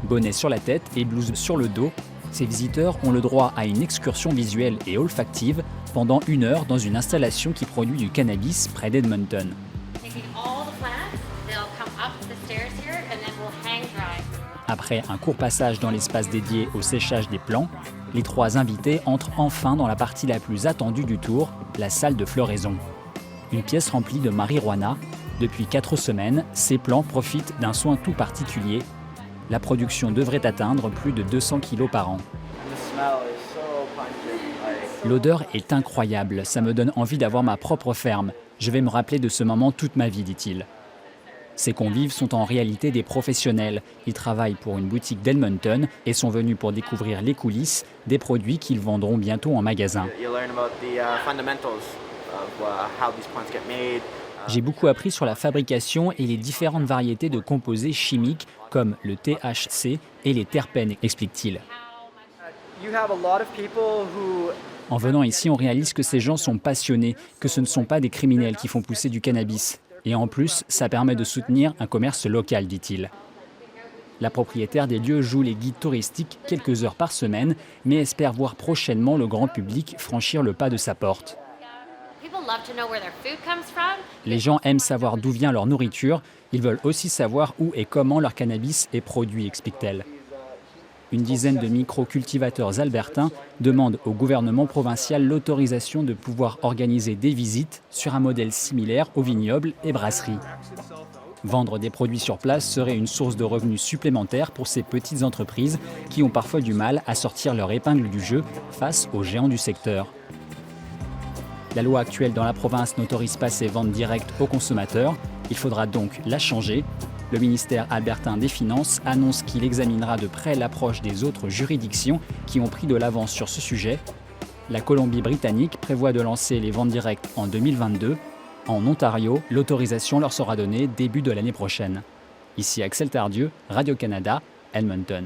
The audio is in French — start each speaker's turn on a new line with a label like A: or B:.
A: Bonnet sur la tête et blouse sur le dos, ces visiteurs ont le droit à une excursion visuelle et olfactive pendant 1 heure dans une installation qui produit du cannabis près d'Edmonton. Après un court passage dans l'espace dédié au séchage des plants, les 3 invités entrent enfin dans la partie la plus attendue du tour, la salle de floraison. Une pièce remplie de marijuana. Depuis 4 semaines, ces plants profitent d'un soin tout particulier. La production devrait atteindre plus de 200 kg par an. L'odeur est incroyable, ça me donne envie d'avoir ma propre ferme. Je vais me rappeler de ce moment toute ma vie, dit-il. Ces convives sont en réalité des professionnels. Ils travaillent pour une boutique d'Edmonton et sont venus pour découvrir les coulisses des produits qu'ils vendront bientôt en magasin. J'ai beaucoup appris sur la fabrication et les différentes variétés de composés chimiques comme le THC et les terpènes, explique-t-il. En venant ici, on réalise que ces gens sont passionnés, que ce ne sont pas des criminels qui font pousser du cannabis. Et en plus, ça permet de soutenir un commerce local, dit-il. La propriétaire des lieux joue les guides touristiques quelques heures par semaine, mais espère voir prochainement le grand public franchir le pas de sa porte. Les gens aiment savoir d'où vient leur nourriture. Ils veulent aussi savoir où et comment leur cannabis est produit, explique-t-elle. Une dizaine de micro-cultivateurs albertains demandent au gouvernement provincial l'autorisation de pouvoir organiser des visites sur un modèle similaire aux vignobles et brasseries. Vendre des produits sur place serait une source de revenus supplémentaires pour ces petites entreprises qui ont parfois du mal à sortir leur épingle du jeu face aux géants du secteur. La loi actuelle dans la province n'autorise pas ces ventes directes aux consommateurs. Il faudra donc la changer. Le ministère albertain des Finances annonce qu'il examinera de près l'approche des autres juridictions qui ont pris de l'avance sur ce sujet. La Colombie-Britannique prévoit de lancer les ventes directes en 2022. En Ontario, l'autorisation leur sera donnée début de l'année prochaine. Ici Axel Tardieu, Radio-Canada, Edmonton.